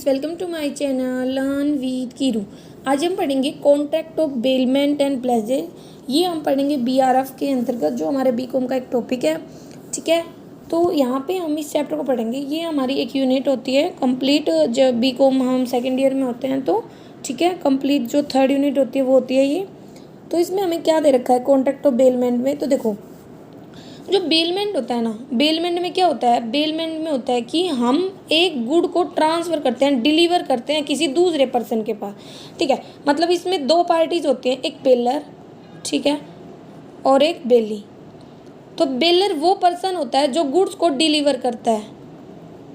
Friends, welcome to my channel learn with Keeru. आज हम पढ़ेंगे contract of bailment and pledges. ये हम पढ़ेंगे बीआरएफ के अंतर्गत, जो हमारे बीकॉम का एक टॉपिक है। ठीक है, तो यहाँ पे हम इस चैप्टर को पढ़ेंगे। ये हमारी एक यूनिट होती है कंप्लीट, जब बीकॉम हम सेकेंड ईयर में होते हैं तो ठीक है, कंप्लीट जो थर्ड यूनिट होती है वो होती है ये। तो इसमें हमें क्या दे रखा है कॉन्ट्रैक्ट ऑफ बेलमेंट में। तो देखो, जो बेलमेंट होता है ना, बेलमेंट में क्या होता है, बेलमेंट में होता है कि हम एक गुड को ट्रांसफ़र करते हैं, डिलीवर करते हैं किसी दूसरे पर्सन के पास। ठीक है, मतलब इसमें दो पार्टीज होती हैं, एक बेलर, ठीक है, और एक बेली। तो बेलर वो पर्सन होता है जो गुड्स को डिलीवर करता है,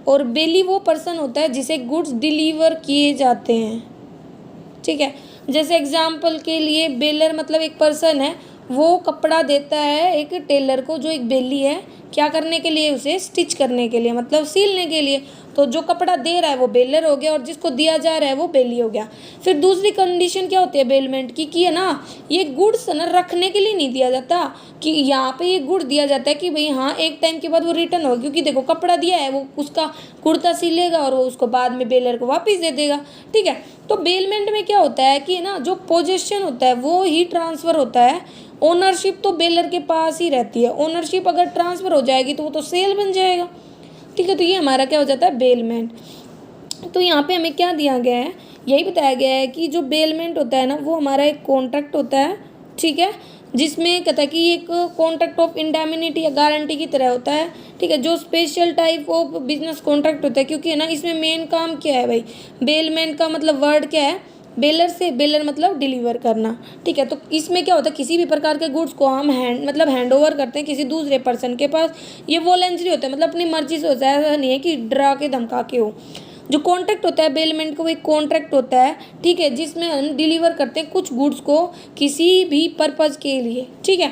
और बेली वो पर्सन होता है जिसे गुड्स डिलीवर किए जाते हैं। ठीक है, जैसे एग्जाम्पल के लिए बेलर मतलब एक पर्सन है, वो कपड़ा देता है एक टेलर को, जो एक बेली है, क्या करने के लिए, उसे स्टिच करने के लिए, मतलब सिलने के लिए। तो जो कपड़ा दे रहा है वो बेलर हो गया, और जिसको दिया जा रहा है वो बेली हो गया। फिर दूसरी कंडीशन क्या होती है बेलमेंट की, कि है ना, ये गुड्स ना रखने के लिए नहीं दिया जाता, कि यहाँ पे ये गुड दिया जाता है कि भाई हाँ एक टाइम के बाद वो रिटर्न होगा, क्योंकि देखो कपड़ा दिया है, वो उसका कुर्ता सिलेगा और वो उसको बाद में बेलर को वापस दे देगा। ठीक है, तो बेलमेंट में क्या होता है कि ना, जो पोजेशन होता है वो ही ट्रांसफ़र होता है, ओनरशिप तो बेलर के पास ही रहती है। ओनरशिप अगर ट्रांसफ़र हो जाएगी तो वो तो सेल बन जाएगा। ठीक है, तो ये हमारा क्या हो जाता है बेलमेंट। तो यहाँ पे हमें क्या दिया गया है, यही बताया गया है कि जो बेलमेंट होता है ना, वो हमारा एक कॉन्ट्रैक्ट होता है। ठीक है, जिसमें कहता है कि ये एक कॉन्ट्रैक्ट ऑफ इंडेमनिटी या गारंटी की तरह होता है। ठीक है, जो special type of business contract होता है, क्योंकि है ना इसमें मेन काम क्या है भाई, बेलमेंट का मतलब वर्ड क्या है, बेलर से, बेलर मतलब डिलीवर करना। ठीक है, तो इसमें क्या होता है, किसी भी प्रकार के गुड्स को हम हैंड ओवर करते हैं किसी दूसरे पर्सन के पास। ये वॉलंटरी होता है, मतलब अपनी मर्जी से होता है, ऐसा नहीं है कि डरा के धमका के हो। जो कॉन्ट्रैक्ट होता है बेलमेंट का, वो एक कॉन्ट्रैक्ट होता है, ठीक है, जिसमें हम डिलीवर करते हैं कुछ गुड्स को किसी भी पर्पज़ के लिए। ठीक है,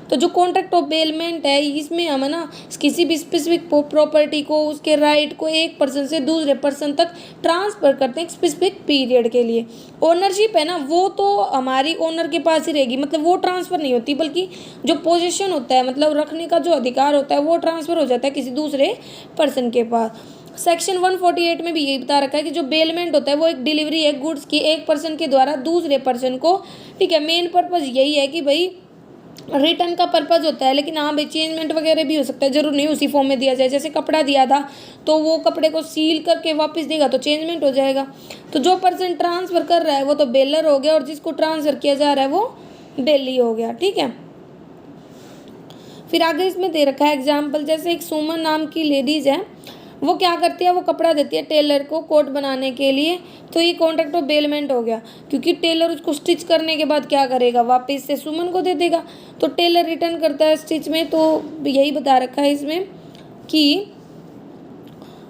तो जो कॉन्ट्रैक्ट ऑफ बेलमेंट है, इसमें हम ना किसी भी स्पेसिफिक प्रॉपर्टी को, उसके राइट को एक पर्सन से दूसरे पर्सन तक ट्रांसफ़र करते हैं एक स्पेसिफिक पीरियड के लिए। ओनरशिप है ना, वो तो हमारी ओनर के पास ही रहेगी, मतलब वो ट्रांसफ़र नहीं होती, बल्कि जो पोजीशन होता है, मतलब रखने का जो अधिकार होता है, वो ट्रांसफ़र हो जाता है किसी दूसरे पर्सन के पास। सेक्शन 148 में भी यही बता रखा है कि जो बेलमेंट होता है वो एक डिलीवरी है गुड्स की एक पर्सन के द्वारा दूसरे पर्सन को। ठीक है, मेन पर्पज़ यही है कि भाई रिटर्न का पर्पज़ होता है, लेकिन हाँ भाई चेंजमेंट वगैरह भी हो सकता है, जरूर नहीं उसी फॉर्म में दिया जाए। जैसे कपड़ा दिया था तो वो कपड़े को सील करके वापस देगा तो चेंजमेंट हो जाएगा। तो जो पर्सन ट्रांसफ़र कर रहा है वो तो बेलर हो गया, और जिसको ट्रांसफ़र किया जा रहा है वो बेली हो गया। ठीक है, फिर आगे इसमें दे रखा है एग्जाम्पल, जैसे एक सुमन नाम की लेडीज़ है, वो क्या करती है, वो कपड़ा देती है टेलर को कोट बनाने के लिए। तो ये कॉन्ट्रैक्ट ऑफ बेलमेंट हो गया, क्योंकि टेलर उसको स्टिच करने के बाद क्या करेगा, वापस से सुमन को दे देगा। तो टेलर रिटर्न करता है स्टिच में। तो यही बता रखा है इसमें कि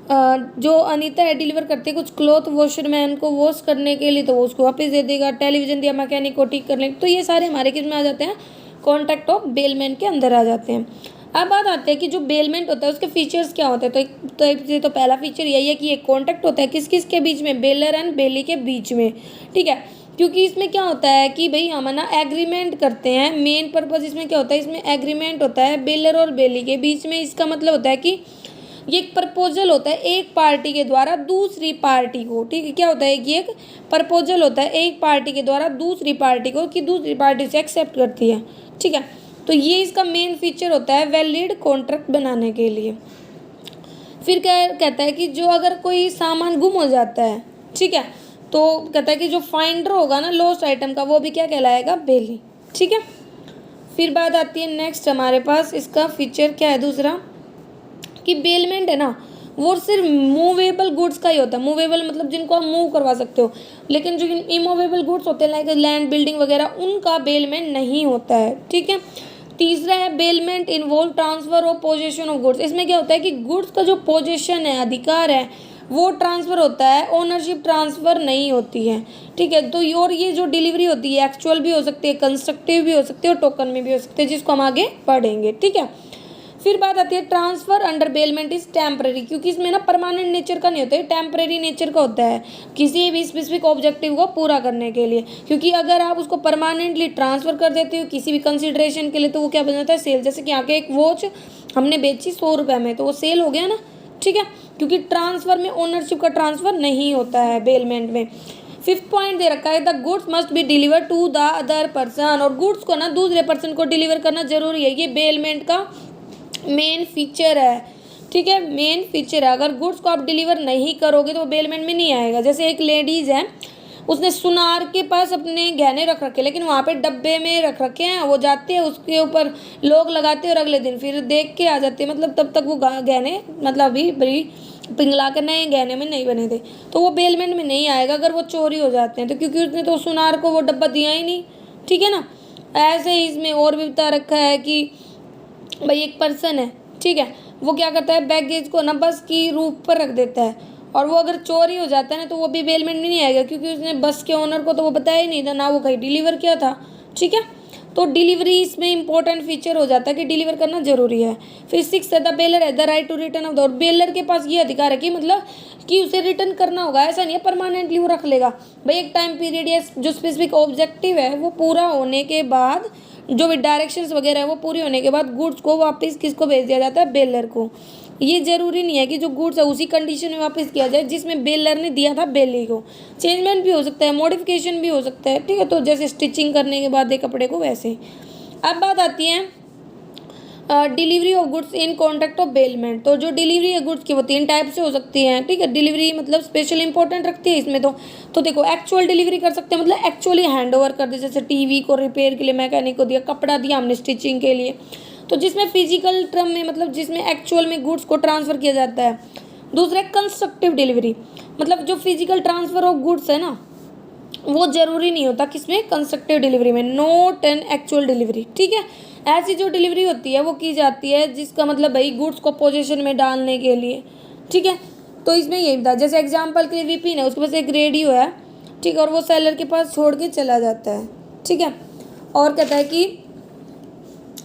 जो अनीता है डिलीवर करती है कुछ क्लॉथ वॉशरमैन को वॉश करने के लिए, तो वो उसको वापस दे देगा। टेलीविज़न दिया मैकेनिक को ठीक करने। तो ये सारे हमारे किस में आ जाते हैं, कॉन्ट्रैक्ट ऑफ बेलमेंट के अंदर आ जाते हैं। अब बात आती है कि जो बेलमेंट होता है उसके फीचर्स क्या होते हैं। तो पहला फीचर यही है कि एक कॉन्ट्रैक्ट होता है किस किस के बीच में, बेलर एंड बेली के बीच में। ठीक है, क्योंकि इसमें क्या होता है कि भाई हम ना एग्रीमेंट करते हैं। मेन पर्पज़ इसमें क्या होता है, इसमें एग्रीमेंट होता है बेलर और बेली के बीच में। इसका मतलब होता है कि ये एक प्रपोजल होता है एक पार्टी के द्वारा दूसरी पार्टी को। ठीक है, क्या होता है कि एक प्रपोजल होता है एक पार्टी के द्वारा दूसरी पार्टी को, कि दूसरी पार्टी से एक्सेप्ट करती है। ठीक है, तो ये इसका मेन फीचर होता है वैलिड कॉन्ट्रैक्ट बनाने के लिए। फिर क्या कहता है कि जो अगर कोई सामान गुम हो जाता है, ठीक है, तो कहता है कि जो फाइंडर होगा ना लॉस्ट आइटम का, वो भी क्या कहलाएगा, बेली। ठीक है, फिर बात आती है नेक्स्ट हमारे पास, इसका फीचर क्या है दूसरा, कि बेलमेंट है ना, वो सिर्फ मूवेबल गुड्स का ही होता है। मूवेबल मतलब जिनको आप मूव करवा सकते हो, लेकिन जो इमूवेबल गुड्स होते हैं लाइक लैंड, बिल्डिंग वगैरह, उनका बेलमेंट नहीं होता है। ठीक है, तीसरा है bailment involve transfer of possession of goods. इसमें क्या होता है कि गुड्स का जो पोजेशन है, अधिकार है, वो ट्रांसफ़र होता है, ओनरशिप ट्रांसफ़र नहीं होती है। ठीक है, तो और ये जो डिलीवरी होती है एक्चुअल भी हो सकती है, कंस्ट्रक्टिव भी हो सकती है, और टोकन में भी हो सकती है, जिसको हम आगे पढ़ेंगे। ठीक है, फिर बात आती है transfer under bailment is temporary, क्योंकि इसमें ना परमानेंट नेचर का नहीं होता है, टेम्परेरी नेचर का होता है, किसी भी स्पेसिफिक ऑब्जेक्टिव को पूरा करने के लिए। क्योंकि अगर आप उसको परमानेंटली ट्रांसफ़र कर देते हो किसी भी कंसिडरेशन के लिए, तो वो क्या बन जाता है, सेल। जैसे कि यहाँ के एक वॉच हमने बेची 100 रुपये में, तो वो सेल हो गया ना। ठीक है, क्योंकि ट्रांसफर में ओनरशिप का ट्रांसफर नहीं होता है बेलमेंट में। 5th पॉइंट दे रखा है the goods must be deliver to the other person, और गुड्स को ना दूसरे पर्सन को डिलीवर करना जरूरी है, ये बेलमेंट का मेन फीचर है, ठीक है, मेन फीचर है। अगर गुड्स को आप डिलीवर नहीं करोगे तो वो बेलमेंट में नहीं आएगा। जैसे एक लेडीज़ है, उसने सुनार के पास अपने गहने रख रखे, लेकिन वहाँ पे डब्बे में रख रखे हैं, वो जाते हैं उसके ऊपर लोग लगाते हैं और अगले दिन फिर देख के आ जाते हैं, मतलब तब तक वो गहने मतलब अभी बड़ी पिघला कर नए गहने में नहीं बने थे, तो वो बेलमेंट में नहीं आएगा अगर वो चोरी हो जाते हैं तो, क्योंकि उसने तो सुनार को वो डब्बा दिया ही नहीं, ठीक है ना। ऐसे ही इसमें और भी बता रखा है कि भाई एक पर्सन है, ठीक है, वो क्या करता है बैगेज को ना बस की रूफ पर रख देता है, और वो अगर चोरी हो जाता है ना तो वो भी बेलमेंट में नहीं आएगा, क्योंकि उसने बस के ओनर को तो वो बताया ही नहीं था, ना वो कहीं डिलीवर किया था, ठीक है। तो डिलीवरी इसमें इंपॉर्टेंट फीचर हो जाता है कि डिलीवर करना जरूरी है। फिर 6 है द बेलर है the right to return of the, और बेलर के पास ये अधिकार है कि मतलब कि उसे रिटर्न करना होगा, ऐसा नहीं है परमानेंटली वो रख लेगा भाई। एक टाइम पीरियड या जो स्पेसिफिक ऑब्जेक्टिव है वो पूरा होने के बाद, जो भी डायरेक्शंस वगैरह है वो पूरी होने के बाद गुड्स को वापस किसको भेज दिया जाता है, बेलर को। ये जरूरी नहीं है कि जो गुड्स है उसी कंडीशन में वापस किया जाए जिसमें बेलर ने दिया था बेली को, चेंजमेंट भी हो सकता है, मॉडिफिकेशन भी हो सकता है, ठीक है। तो जैसे स्टिचिंग करने के बाद एक कपड़े को वैसे। अब बात आती है delivery of goods in contract of bailment. तो जो डिलीवरी है गुड्स की वो 3 टाइप से हो सकती है, ठीक है। डिलीवरी मतलब स्पेशल इंपॉर्टेंट रखती है इसमें तो देखो एक्चुअल डिलीवरी कर सकते हैं, मतलब एक्चुअली हैंड ओवर कर दे, जैसे टीवी को रिपेयर के लिए मैकेनिक को दिया, कपड़ा दिया हमने स्टिचिंग के लिए, तो जिसमें फिजिकल टर्म में मतलब जिसमें एक्चुअल में गुड्स को ट्रांसफ़र किया जाता है। दूसरा कंस्ट्रक्टिव डिलीवरी, मतलब जो फिजिकल ट्रांसफ़र ऑफ गुड्स है ना वो ज़रूरी नहीं होता किसमें, कंस्ट्रक्टिव डिलीवरी में, नॉट एन एक्चुअल डिलीवरी, ठीक है। ऐसी जो डिलीवरी होती है वो की जाती है जिसका मतलब भाई गुड्स को पोजीशन में डालने के लिए, ठीक है। तो इसमें यही था, जैसे एग्जांपल के लिए विपिन है, उसके पास एक रेडियो है, ठीक है, और वो सेलर के पास छोड़ के चला जाता है, ठीक है। और कहता है कि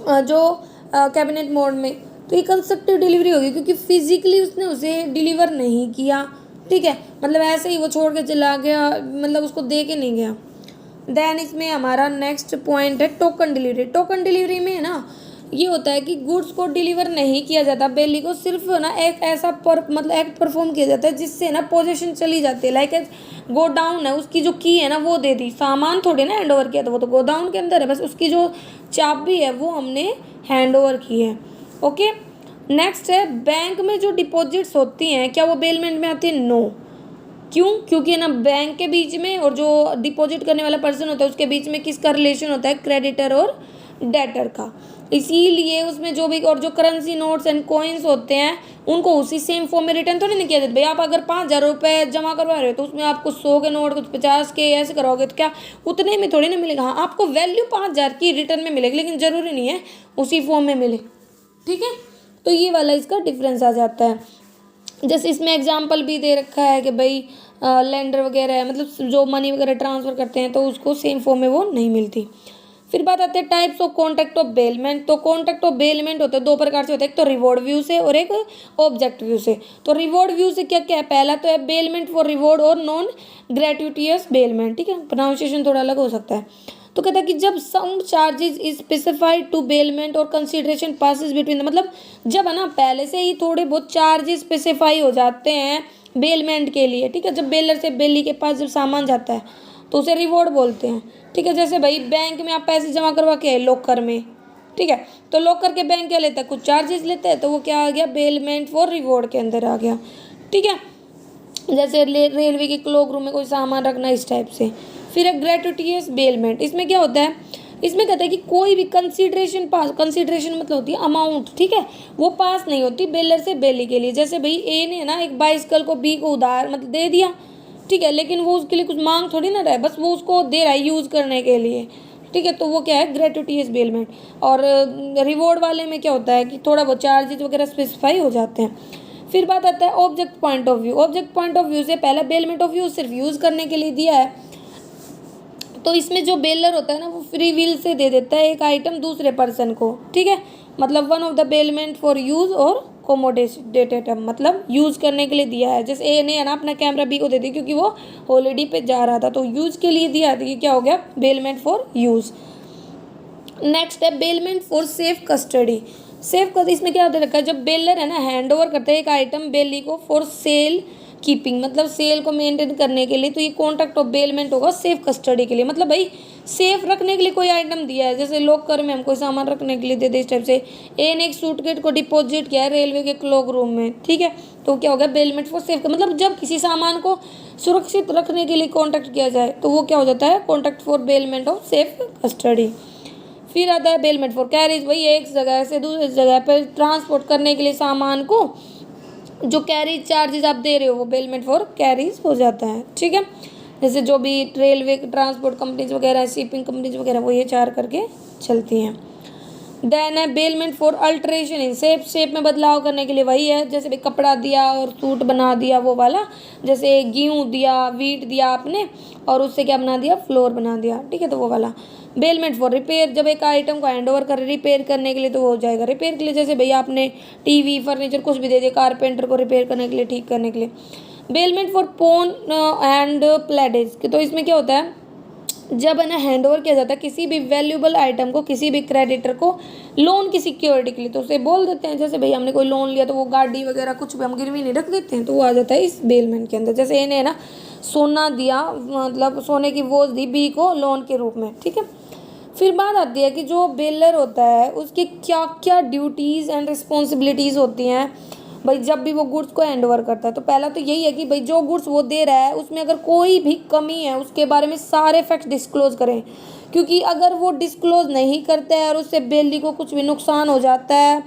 जो कैबिनेट मोड में, तो ये कंस्ट्रक्टिव डिलीवरी होगी क्योंकि फिजिकली उसने उसे डिलीवर नहीं किया, ठीक है, मतलब ऐसे ही वो छोड़ के चला गया, मतलब उसको दे के नहीं गया। देन इसमें हमारा नेक्स्ट पॉइंट है टोकन डिलीवरी। टोकन डिलीवरी में ना ये होता है कि गुड्स को डिलीवर नहीं किया जाता बेली को, सिर्फ ना एक ऐसा मतलब एक्ट परफॉर्म किया जाता है जिससे ना पोजीशन चली जाती है, लाइक गो डाउन है, उसकी जो की है ना वो दे दी, सामान थोड़ी ना हैंड ओवर किया था, वो तो गो डाउन के अंदर है, बस उसकी जो चाबी है वो हमने हैंड ओवर की है, ओके। नेक्स्ट है बैंक में जो डिपॉजिट्स होती हैं क्या वो बेलमेंट में आती है, नो। क्यों, क्योंकि ना बैंक के बीच में और जो डिपॉजिट करने वाला पर्सन होता है उसके बीच में किसका रिलेशन होता है, क्रेडिटर और डेटर का, इसीलिए उसमें जो भी और जो करेंसी नोट्स एंड कॉइन्स होते हैं उनको उसी सेम फॉर्म में रिटर्न तो नहीं किया जाता। भाई आप अगर 5,000 रुपये जमा करवा रहे हो तो उसमें आपको 100 के नोट, कुछ 50 के ऐसे करोगे तो क्या उतने में थोड़ी ना मिलेगा, हाँ आपको वैल्यू 5,000 की रिटर्न में मिलेगी, लेकिन ज़रूरी नहीं है उसी फॉर्म में मिले, ठीक है। तो ये वाला इसका डिफरेंस आ जाता है। जैसे इसमें एग्जाम्पल भी दे रखा है कि भाई लेंडर वगैरह है, मतलब जो मनी वगैरह ट्रांसफ़र करते हैं तो उसको सेम फॉर्म में वो नहीं मिलती। फिर बात आते हैं types of contract of bailment. तो कॉन्ट्रैक्ट ऑफ बेलमेंट होते हैं 2 प्रकार से होते हैं, एक तो रिवॉर्ड व्यू से और एक ऑब्जेक्ट व्यू से। तो रिवॉर्ड व्यू से क्या क्या है, पहला तो है बेलमेंट फॉर रिवॉर्ड और नॉन ग्रेट्यूटियस बेलमेंट, ठीक है, प्रोनाउंसिएशन थोड़ा अलग हो सकता है। तो कहता है कि जब some charges is specified to bailment और कंसिडरेशन पासिस बिटवीन, मतलब जब है ना पहले से ही थोड़े बहुत चार्जेस स्पेसिफाई हो जाते हैं बेलमेंट के लिए, ठीक है, जब बेलर से बेली के पास जब सामान जाता है तो उसे रिवॉर्ड बोलते हैं, ठीक है। जैसे भाई बैंक में आप पैसे जमा करवा के लॉकर में, ठीक है, तो लॉकर के बैंक क्या लेता है, कुछ चार्जेस लेते हैं, तो वो क्या आ गया, बेलमेंट फॉर रिवॉर्ड के अंदर आ गया, ठीक है। जैसे रेलवे के क्लॉक रूम में कोई सामान रखना, इस टाइप से। फिर एक ग्रेट्यूटियस बेलमेंट, इसमें क्या होता है, इसमें कहता है कि कोई भी कंसीडरेशन मतलब होती है अमाउंट, ठीक है, वो पास नहीं होती बेलर से बेली के लिए। जैसे भाई ए ने ना एक बाइसिकल को बी को उधार मतलब दे दिया, ठीक है, लेकिन वो उसके लिए कुछ मांग थोड़ी ना रहा है, बस वो उसको दे रहा है यूज़ करने के लिए, ठीक है, तो वो क्या है, ग्रेट्यूटियस बेलमेंट। और रिवॉर्ड वाले में क्या होता है कि थोड़ा बहुत चार्जेस वगैरह स्पेसिफाई हो जाते हैं। फिर बात आता है object point of view. Object point of view से पहला बेलमेंट ऑफ व्यू सिर्फ यूज़ करने के लिए दिया है, तो इसमें जो बेलर होता है ना वो फ्री विल से दे देता है एक आइटम दूसरे पर्सन को, ठीक है, मतलब one of the bailment for use और कोमोडेटेड, मतलब यूज़ करने के लिए दिया है। जैसे ए ने है ना अपना कैमरा बी को दे दिया क्योंकि वो हॉलीडे पे जा रहा था, तो यूज़ के लिए दिया था, कि क्या हो गया, बेलमेंट फॉर यूज़। नेक्स्ट है bailment for safe custody. Safe का इसमें क्या होता है, जब बेलर है ना हैंड ओवर करता है एक आइटम बेली को फॉर सेल कीपिंग, मतलब सेल को मेंटेन करने के लिए, तो ये कॉन्ट्रैक्ट ऑफ बेलमेंट होगा सेफ कस्टडी के लिए। मतलब भाई सेफ रखने के लिए कोई आइटम दिया है, जैसे लॉकर में हम कोई सामान रखने के लिए दे दे, इस टाइप से। ए ने एक सूटकेस को डिपॉजिट किया है रेलवे के क्लॉक रूम में, ठीक है, तो क्या हो गया बेलमेंट फॉर सेफ का मतलब जब किसी सामान को सुरक्षित रखने के लिए कॉन्ट्रैक्ट किया जाए तो वो क्या हो जाता है, contract for bailment of safe custody. फिर आता है बेलमेंट फॉर कैरीज, वही एक जगह से दूसरी जगह पर ट्रांसपोर्ट करने के लिए सामान को जो कैरीज चार्जेस आप दे रहे हो वो बेलमेंट फॉर कैरीज हो जाता है, ठीक है। जैसे जो भी रेलवे ट्रांसपोर्ट कंपनीज वगैरह शिपिंग कंपनीज वगैरह वो ये चार करके चलती हैं। देन है bailment for alteration in shape में बदलाव करने के लिए, वही है जैसे भाई कपड़ा दिया और सूट बना दिया वो वाला, जैसे गेहूँ दिया वीट दिया आपने और उससे क्या बना दिया फ्लोर बना दिया, ठीक है, तो वो वाला। बेलमेंट फॉर रिपेयर, जब एक आइटम को हैंड ओवर कर रिपेयर करने के लिए तो वो हो जाएगा रिपेयर के लिए, जैसे भैया आपने टीवी फर्नीचर कुछ भी दे दिया कारपेंटर को रिपेयर करने के लिए ठीक करने के लिए। बेलमेंट फॉर पोन एंड प्लेडेज, तो इसमें क्या होता है जब है ना हैंड ओवर किया जाता है किसी भी वैल्यूएबल आइटम को किसी भी क्रेडिटर को लोन की सिक्योरिटी के लिए, तो उसे बोल देते हैं जैसे भाई हमने कोई लोन लिया तो वो गाड़ी वगैरह कुछ भी हम गिरवी नहीं रख देते हैं तो वो आ जाता है इस बेलमेंट के अंदर। जैसे इन्हें ना सोना दिया, मतलब सोने की वॉच दी बी को लोन के रूप में, ठीक है। फिर बात आती है कि जो बेलर होता है उसकी क्या क्या ड्यूटीज़ एंड रिस्पॉन्सिबिलिटीज़ होती हैं भाई जब भी वो गुड्स को हैंड ओवर करता है। तो पहला तो यही है कि भाई जो गुड्स वो दे रहा है उसमें अगर कोई भी कमी है उसके बारे में सारे फैक्ट्स डिस्क्लोज करें, क्योंकि अगर वो डिस्क्लोज नहीं करते हैं और उससे बेली को कुछ भी नुकसान हो जाता है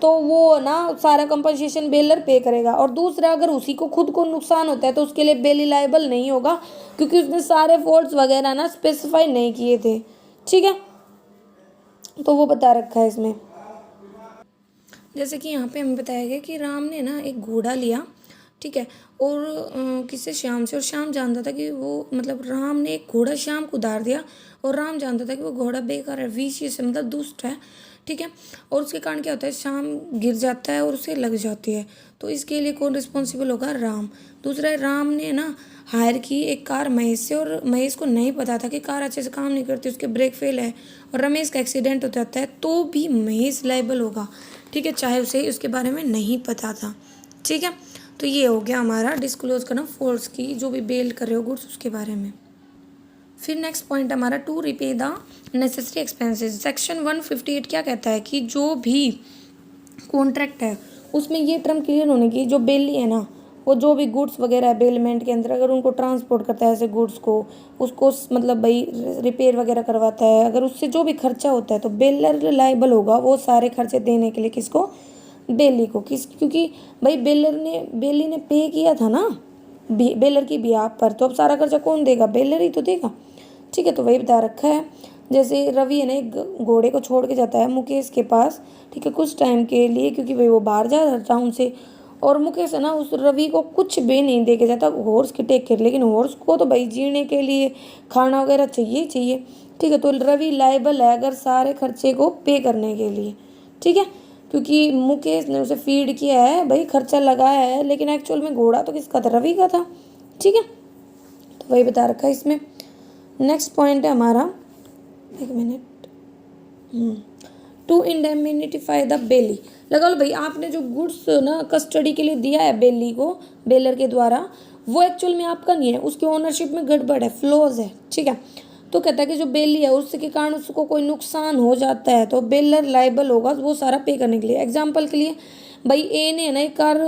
तो वो ना सारा कंपनसेशन बेलर पे करेगा। और दूसरा अगर उसी को खुद को नुकसान होता है तो उसके लिए बेली लायबल नहीं होगा क्योंकि उसने सारे फॉल्ट्स वगैरह ना स्पेसिफाई नहीं किए थे, ठीक है, तो वो बता रखा है इसमें। जैसे कि यहाँ पे हमें बताया गया कि राम ने ना एक घोड़ा लिया, ठीक है, और किससे श्याम से, और श्याम जानता था कि वो मतलब राम ने एक घोड़ा श्याम को उधार दिया और राम जानता था कि वो घोड़ा बेकार है, विशियस है, मतलब दुष्ट है, ठीक है, और उसके कारण क्या होता है श्याम गिर जाता है और उसे लग जाती है, तो इसके लिए कौन रिस्पॉन्सिबल होगा, राम। दूसरा है राम ने ना हायर की एक कार महेश से और महेश को नहीं पता था कि कार अच्छे से काम नहीं करती, उसके ब्रेक फेल है और रमेश का एक्सीडेंट हो जाता है तो भी महेश लायबल होगा, ठीक है, चाहे उसे उसके बारे में नहीं पता था, ठीक है। तो ये हो गया हमारा डिस्क्लोज करना फॉल्स की जो भी बेल कर रहे हो गुड्स उसके बारे में। फिर नेक्स्ट पॉइंट हमारा to repay the necessary expenses. Section 158 क्या कहता है कि जो भी कॉन्ट्रैक्ट है उसमें ये टर्म क्लियर होने की, जो बेली है ना वो जो भी गुड्स वगैरह है बेलमेंट के अंदर अगर उनको ट्रांसपोर्ट करता है ऐसे गुड्स को, उसको मतलब भाई रिपेयर वगैरह करवाता है, अगर उससे जो भी खर्चा होता है तो बेलर लायबल होगा वो सारे खर्चे देने के लिए, किसको, बेली को। क्योंकि भाई बेली ने पे किया था ना बेलर की बिहाफ पर, तो अब सारा खर्चा कौन देगा, बेलर ही तो देगा, ठीक है, तो वही बता रखा है। जैसे रवि है ना एक घोड़े को छोड़ के जाता है मुकेश के पास, ठीक है, कुछ टाइम के लिए क्योंकि भाई वो बाहर जा रहा टाउन से, और मुकेश है ना उस रवि को कुछ भी नहीं दे के जाता हॉर्स की टेक केयर, लेकिन हॉर्स को तो भाई जीने के लिए खाना वगैरह चाहिए चाहिए, ठीक है, तो रवि लायबल है अगर सारे खर्चे को पे करने के लिए, ठीक है, क्योंकि मुकेश ने उसे फीड किया है भाई खर्चा लगाया है, लेकिन एक्चुअल में घोड़ा तो किसका था, रवि का था, ठीक है, तो वही बता रखा है इसमें। नेक्स्ट पॉइंट है हमारा, एक minute, to indemnify the bailee. लगा लो भाई आपने जो गुड्स ना कस्टडी के लिए दिया है बेली को बेलर के द्वारा वो एक्चुअल में आपका नहीं है, उसकी ओनरशिप में गड़बड़ है, फ्लॉज है, ठीक है, तो कहता है कि जो बेली है उसके कारण उसको कोई नुकसान हो जाता है तो बेलर लायबल होगा वो सारा पे करने के लिए। एग्जाम्पल के लिए भाई ए ने ना एक कार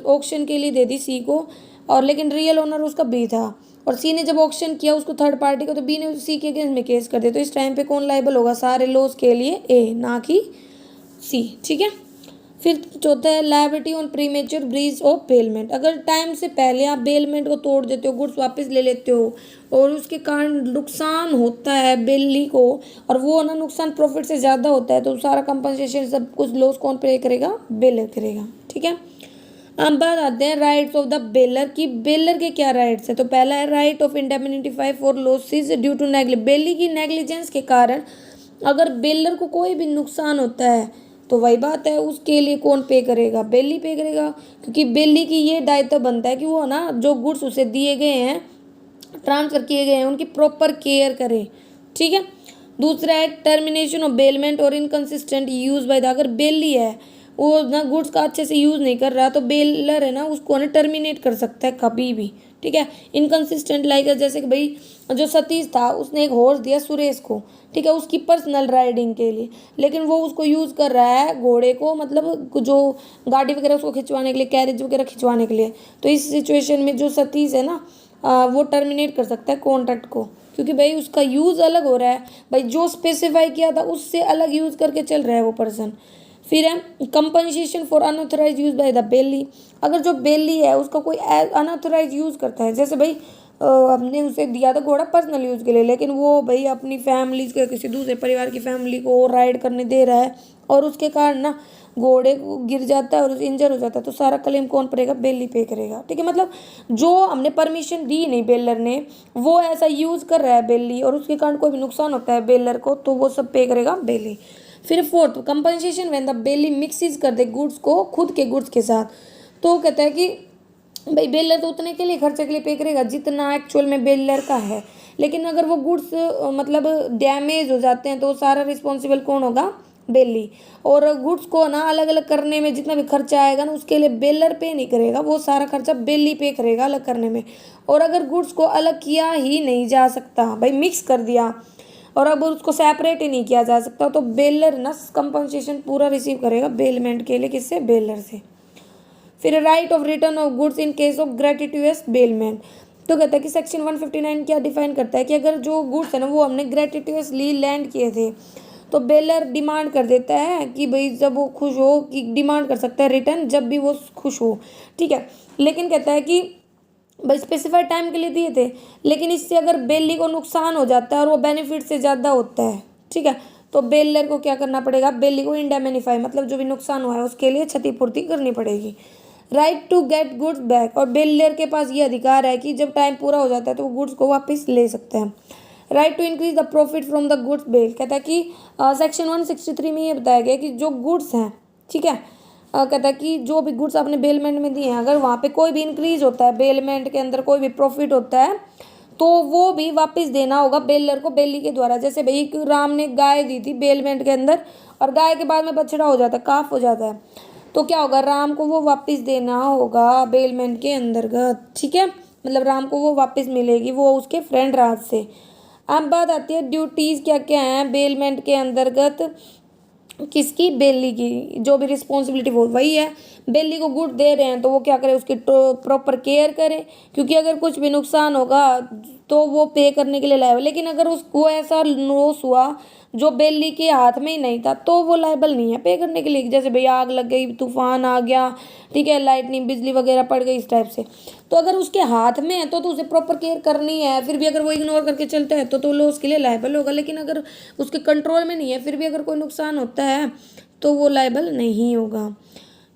ऑक्शन के लिए दे दी सी को, और लेकिन रियल ओनर उसका बी था, और सी ने जब ऑक्शन किया उसको थर्ड पार्टी को, तो बी ने सी के अगेंस्ट में केस कर दिया, तो इस टाइम पे कौन लायबल होगा, सारे लॉस के लिए ए ना कि सी, ठीक है। फिर चौथा है liability on premature breach of bailment. अगर टाइम से पहले आप बेलमेंट को तोड़ देते हो, गुड्स वापस ले लेते हो और उसके कारण नुकसान होता है बेली को, और वो ना नुकसान प्रॉफिट से ज़्यादा होता है, तो सारा कंपनसेशन सब कुछ लॉस कौन पे करेगा, बेलर करेगा, ठीक है। अब बात आते हैं राइट्स ऑफ द बेलर की, बेलर के क्या राइट्स है। तो पहला है right of indemnify for losses due to bailee की नेग्लिजेंस के कारण अगर बेलर को कोई भी नुकसान होता है तो वही बात है उसके लिए कौन पे करेगा, बेली पे करेगा, क्योंकि बेली की ये दायित्व बनता है कि वो ना जो गुड्स उसे दिए गए हैं ट्रांसफर किए गए हैं उनकी प्रॉपर केयर करे, ठीक है। दूसरा है टर्मिनेशन ऑफ बेलमेंट और इनकंसिस्टेंट यूज बाय द, अगर बेली है वो ना गुड्स का अच्छे से यूज़ नहीं कर रहा तो बेलर है ना उसको ना टर्मिनेट कर सकता है कभी भी, ठीक है। इनकंसिस्टेंट लाइक जैसे कि भाई जो सतीश था उसने एक हॉर्स दिया सुरेश को, ठीक है, उसकी पर्सनल राइडिंग के लिए, लेकिन वो उसको यूज़ कर रहा है घोड़े को, मतलब जो गाड़ी वगैरह उसको खिंचवाने के लिए, कैरेज वगैरह खिंचवाने के लिए। तो इस सिचुएशन में जो सतीश है ना वो टर्मिनेट कर सकता है कॉन्ट्रैक्ट को, क्योंकि भाई उसका यूज़ अलग हो रहा है, भाई जो स्पेसिफाई किया था उससे अलग यूज़ करके चल रहा है वो पर्सन। फिर है compensation for unauthorise use by the bailee, अगर जो बेली है उसका कोई अनऑथराइज यूज़ करता है, जैसे भाई हमने उसे दिया था घोड़ा पर्सनल यूज़ के लिए, लेकिन वो भाई अपनी फैमिली के किसी दूसरे परिवार की फैमिली को राइड करने दे रहा है और उसके कारण ना घोड़े को गिर जाता है और उसे इंजर हो जाता है, तो सारा क्लेम कौन करेगा? बेली पे करेगा, ठीक है। मतलब जो हमने परमिशन दी नहीं बेलर ने, वो ऐसा यूज़ कर रहा है बेली और उसके कारण कोई भी नुकसान होता है बेलर को, तो वो सब पे करेगा बेली। फिर fourth compensation when the bailee mixes कर दे गुड्स को खुद के गुड्स के साथ, तो कहता है कि भाई बेलर तो उतने के लिए खर्चे के लिए पे करेगा जितना एक्चुअल में बेलर का है, लेकिन अगर वो गुड्स मतलब डैमेज हो जाते हैं तो सारा रिस्पॉन्सिबल कौन होगा? बेली। और गुड्स को ना अलग अलग करने में जितना भी खर्चा आएगा ना उसके लिए बेलर पे नहीं करेगा, वो सारा खर्चा बेली पे करेगा अलग करने में। और अगर गुड्स को अलग किया ही नहीं जा सकता, भाई मिक्स कर दिया और अब उसको सेपरेट ही नहीं किया जा सकता, तो बेलर ना कंपनसेशन पूरा रिसीव करेगा बेलमेंट के लिए, किससे? बेलर से। फिर right of return of goods in case of gratuitous bailment, तो कहता है कि सेक्शन 159 क्या डिफाइन करता है कि अगर जो गुड्स है ना वो हमने ग्रेटिट्यूअसली लैंड किए थे, तो बेलर डिमांड कर देता है कि भाई जब वो खुश हो, कि डिमांड कर सकता है रिटर्न जब भी वो खुश हो, ठीक है। लेकिन कहता है कि भाई स्पेसिफाइड टाइम के लिए दिए थे, लेकिन इससे अगर बेली को नुकसान हो जाता है और वो बेनिफिट से ज़्यादा होता है, ठीक है, तो बेलर को क्या करना पड़ेगा? बेली को इंडेमनिफाई, मतलब जो भी नुकसान हुआ है उसके लिए क्षतिपूर्ति करनी पड़ेगी। Right to get goods back, और बेलर के पास ये अधिकार है कि जब टाइम पूरा हो जाता है तो वो गुड्स को वापस ले सकते हैं। Right to increase the profit from the goods bail, कहता है कि सेक्शन 163 में ये बताया गया कि जो गुड्स हैं, ठीक है, कहता है कि जो भी गुड्स आपने बेलमेंट में दिए हैं, अगर वहाँ पे कोई भी इंक्रीज होता है, बेलमेंट के अंदर कोई भी प्रॉफिट होता है, तो वो भी वापस देना होगा बेलर को बेली के द्वारा। जैसे भाई राम ने गाय दी थी बेलमेंट के अंदर और गाय के बाद में बछड़ा हो जाता है, काफ हो जाता है, तो क्या होगा? राम को वो वापस देना होगा बेलमेंट के अंतर्गत, ठीक है, मतलब राम को वो वापस मिलेगी, वो उसके फ्रेंड राज से। अब बात आती है ड्यूटीज़ क्या क्या हैं बेलमेंट के अंतर्गत, किसकी? बेली की। जो भी रिस्पॉन्सिबिलिटी वो वही है, बेली को गुड दे रहे हैं तो वो क्या करे? उसकी प्रॉपर केयर करे, क्योंकि अगर कुछ भी नुकसान होगा तो वो पे करने के लिए लायबल, लेकिन अगर उसको ऐसा लॉस हुआ जो बेली के हाथ में ही नहीं था तो वो लायबल नहीं है पे करने के लिए। जैसे भाई आग लग गई, तूफान आ गया, ठीक है, लाइटनिंग बिजली वगैरह पड़ गई, इस टाइप से, तो अगर उसके हाथ में है तो उसे प्रॉपर केयर करनी है, फिर भी अगर वो इग्नोर करके चलता है तो लॉस के लिए लायबल होगा। लेकिन अगर उसके कंट्रोल में नहीं है फिर भी अगर कोई नुकसान होता है तो वो लायबल नहीं होगा,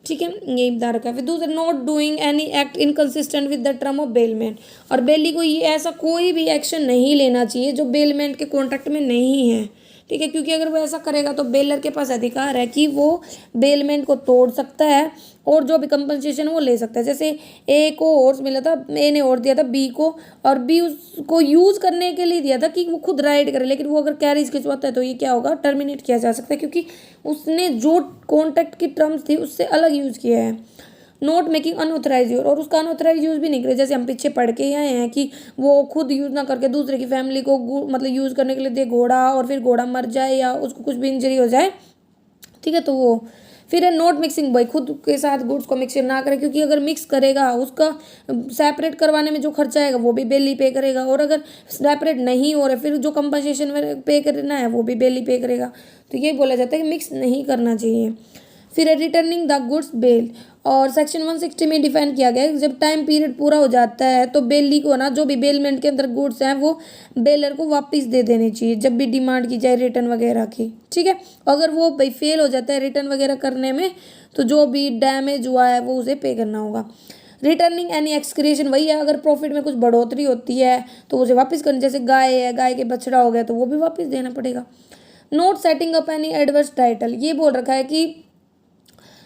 ठीक है, यही बता रखा है। फिर दूसरा, not doing any act inconsistent with the term of bailment, और बेली को ये ऐसा कोई भी एक्शन नहीं लेना चाहिए जो बेलमेंट के कॉन्ट्रैक्ट में नहीं है, ठीक है, क्योंकि अगर वो ऐसा करेगा तो बेलर के पास अधिकार है कि वो बेलमेंट को तोड़ सकता है और जो भी कंपनसेशन वो ले सकता है। जैसे ए को हॉर्स मिला था, ए ने हॉर्स दिया था बी को, और बी उसको यूज़ करने के लिए दिया था कि वो खुद राइड करे, लेकिन वो अगर कैरेज खिंचवाता है तो ये क्या होगा? टर्मिनेट किया जा सकता है, क्योंकि उसने जो कॉन्ट्रैक्ट की टर्म्स थी उससे अलग यूज़ किया है। नॉट मेकिंग अनऑथराइज यूज, और उसका अनऑथराइज यूज़ भी नहीं करे, जैसे हम पीछे पढ़ के ही आए हैं कि वो खुद यूज़ ना करके दूसरे की फैमिली को मतलब यूज़ करने के लिए दे घोड़ा, और फिर घोड़ा मर जाए या उसको कुछ भी इंजरी हो जाए, ठीक है, तो वो। फिर है नॉट मिक्सिंग, भाई खुद के साथ गुड्स को मिक्सर ना करे, क्योंकि अगर मिक्स करेगा उसका सेपरेट करवाने में जो खर्चा आएगा वो भी बेली पे करेगा, और अगर सेपरेट नहीं हो रहा फिर जो कंपनसेशन पे करना है वो भी बेली पे करेगा। तो ये बोला जाता है कि मिक्स नहीं करना चाहिए। फिर है रिटर्निंग द गुड्स बेल, और सेक्शन 160 में डिफाइन किया गया है कि जब टाइम पीरियड पूरा हो जाता है तो बेली को ना जो भी बेलमेंट के अंदर गुड्स हैं वो बेलर को वापस दे देनी चाहिए जब भी डिमांड की जाए रिटर्न वगैरह की, ठीक है। अगर वो भाई फेल हो जाता है रिटर्न वगैरह करने में तो जो भी डैमेज हुआ है वो उसे पे करना होगा। रिटर्निंग एनी एक्सक्रिएशन, वही है, अगर प्रॉफिट में कुछ बढ़ोतरी होती है तो उसे वापस करनी, जैसे गाय है, गाय के बछड़ा हो गया तो वो भी वापस देना पड़ेगा। Note setting up any adverse title, ये बोल रखा है कि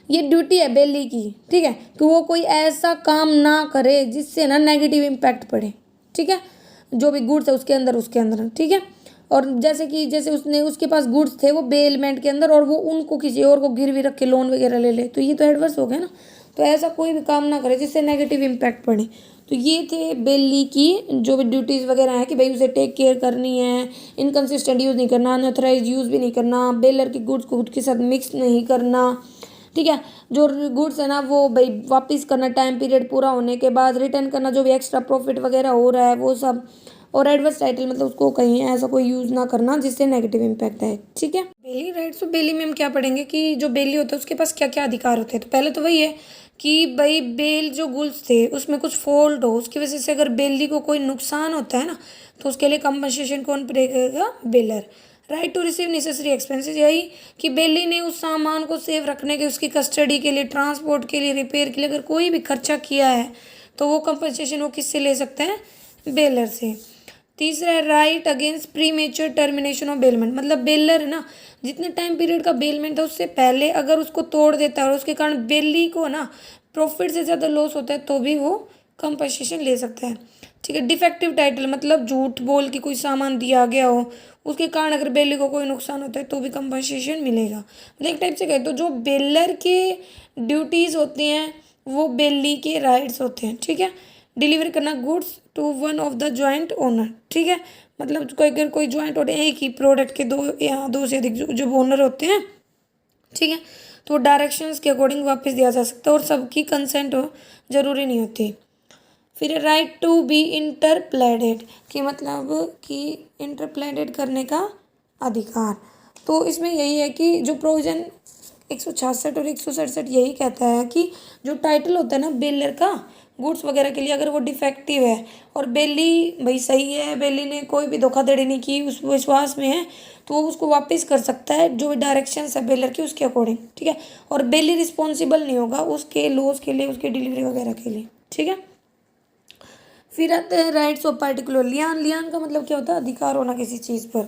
ये ड्यूटी है बेली की, ठीक है, कि वो कोई ऐसा काम ना करे जिससे ना नेगेटिव इम्पैक्ट पड़े, ठीक है, जो भी गुड्स है उसके अंदर, ठीक है। और जैसे उसने उसके पास गुड्स थे वो बेलमेंट के अंदर और वो उनको किसी और को गिरवी रख के लोन वगैरह ले ले, तो ये तो एडवर्स हो गया ना। तो ऐसा कोई भी काम ना करे जिससे नेगेटिव इम्पैक्ट पड़े। तो ये थे बेली की जो भी ड्यूटीज़ वगैरह हैं कि भाई उसे टेक केयर करनी है, इनकन्सिस्टेंट यूज़ नहीं करना, अनऑथराइज यूज़ भी नहीं करना, बेलर के गुड्स को खुद के साथ मिक्स नहीं करना, ठीक है। जो गुड्स है ना वो भाई वापस करना टाइम पीरियड पूरा होने के बाद, रिटर्न करना जो भी एक्स्ट्रा प्रॉफिट वगैरह हो रहा है वो सब। और एडवर्स टाइटल मतलब उसको कहीं ऐसा कोई यूज़ ना करना जिससे नेगेटिव इम्पैक्ट है, ठीक है। बेली राइट्स, तो बेली में हम क्या पढ़ेंगे कि जो बेली होता है उसके पास क्या क्या अधिकार होते हैं। तो पहले तो वही है कि भाई बेल जो गुड्स थे उसमें कुछ फॉल्ट हो, उसकी वजह से अगर बेली को कोई नुकसान होता है ना तो उसके लिए कंपनसेशन कौन पे करेगा? Bailor. Right to receive necessary expenses, यही कि बेली ने उस सामान को सेफ रखने के, उसकी कस्टडी के लिए, ट्रांसपोर्ट के लिए, रिपेयर के लिए अगर कोई भी खर्चा किया है तो वो कंपनसेशन वो किससे ले सकते हैं? बेलर से। तीसरा है right against pre mature termination of bailment, मतलब बेलर है ना जितने टाइम पीरियड का बेलमेंट है उससे पहले अगर उसको तोड़ देता है और उसके कारण बेली को ना प्रॉफिट से ज़्यादा लॉस होता है तो भी वो कंपनसेशन ले सकता है, ठीक है। डिफेक्टिव टाइटल मतलब झूठ बोल के कोई सामान दिया गया हो, उसके कारण अगर बेली को कोई नुकसान होता है तो भी कंपनसेशन मिलेगा। मतलब एक टाइप से कहे तो जो बेलर के ड्यूटीज़ होती हैं वो बेली के राइट्स होते हैं, ठीक है। डिलीवर करना goods to one of the joint owner, ठीक है। मतलब अगर कोई जॉइंट ओनर एक ही प्रोडक्ट के दो या दो से अधिक जो ओनर होते हैं, ठीक है, तो डायरेक्शंस के अकॉर्डिंग वापस दिया जा सकता है और सबकी कंसेंट हो जरूरी नहीं होती। फिर राइट टू बी इंटरप्लेडेड कि मतलब कि इंटरप्लेडेड करने का अधिकार। तो इसमें यही है कि जो प्रोविजन 166 और 167 यही कहता है कि जो टाइटल होता है ना बेलर का गुड्स वगैरह के लिए, अगर वो डिफेक्टिव है और बेली भाई सही है, बेली ने कोई भी धोखाधड़ी नहीं की, उस विश्वास में है, तो वो उसको वापस कर सकता है जो भी डायरेक्शंस है बेलर की उसके अकॉर्डिंग, ठीक है। और बेली रिस्पॉन्सिबल नहीं होगा उसके लॉस के लिए, उसकी डिलीवरी वगैरह के लिए, ठीक है। फिर आते हैं rights of particular Lian. Lian का मतलब क्या होता है? अधिकार होना किसी चीज़ पर।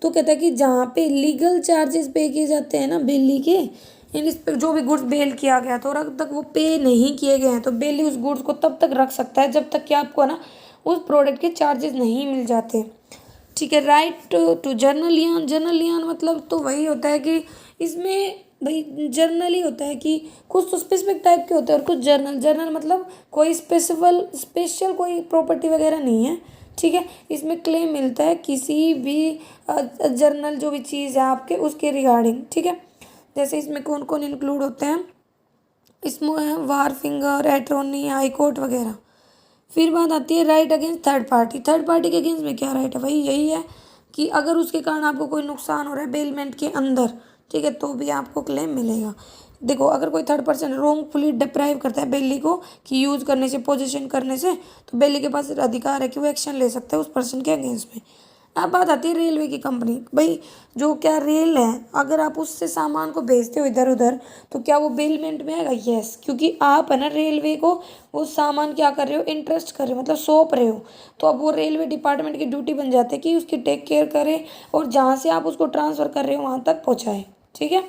तो कहता है कि जहाँ पे लीगल चार्जेस पे किए जाते हैं ना बेली के, इस पर जो भी गुड्स बेल किया गया था और अब तक वो पे नहीं किए गए हैं तो बेली उस गुड्स को तब तक रख सकता है जब तक कि आपको ना उस प्रोडक्ट के चार्जेस नहीं मिल जाते, ठीक है। Right to general lien. General lien मतलब तो वही होता है कि इसमें भाई जर्नल ही होता है कि कुछ तो स्पेसिफिक टाइप के होते हैं और कुछ जर्नल मतलब कोई स्पेशल कोई प्रॉपर्टी वगैरह नहीं है, ठीक है। इसमें क्लेम मिलता है किसी भी जर्नल जो भी चीज़ है आपके उसके रिगार्डिंग, ठीक है। जैसे इसमें कौन कौन इंक्लूड होते हैं? इसमें वार फिंगर, एट्रॉनी, हाई कोर्ट वगैरह। फिर बात आती है right against third party. Third party के अगेंस्ट में क्या राइट है? भाई यही है कि अगर उसके कारण आपको कोई नुकसान हो रहा है बेलमेंट के अंदर, ठीक है, तो भी आपको क्लेम मिलेगा। देखो अगर कोई थर्ड पर्सन रॉन्गफुली डिप्राइव करता है बेली को कि यूज़ करने से, पोजीशन करने से, तो बेली के पास अधिकार है कि वो एक्शन ले सकता है उस पर्सन के अगेंस्ट में। अब बात आती है रेलवे की कंपनी। भाई जो क्या रेल है, अगर आप उससे सामान को भेजते हो इधर उधर तो क्या वो बेलमेंट में आएगा? यस, क्योंकि आप है ना रेलवे को वो सामान क्या कर रहे हो? इंटरेस्ट कर रहे हो, मतलब सौंप रहे हो। तो अब वो रेलवे डिपार्टमेंट की ड्यूटी बन जाती है कि उसकी टेक केयर करे और जहाँ से आप उसको ट्रांसफ़र कर रहे हो वहाँ तक पहुँचाए, ठीक है।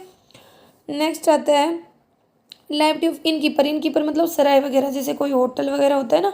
नेक्स्ट आता है लाइबिलिटी ऑफ इनकीपर। इनकीपर मतलब सराय वगैरह, जैसे कोई होटल वगैरह होता है ना,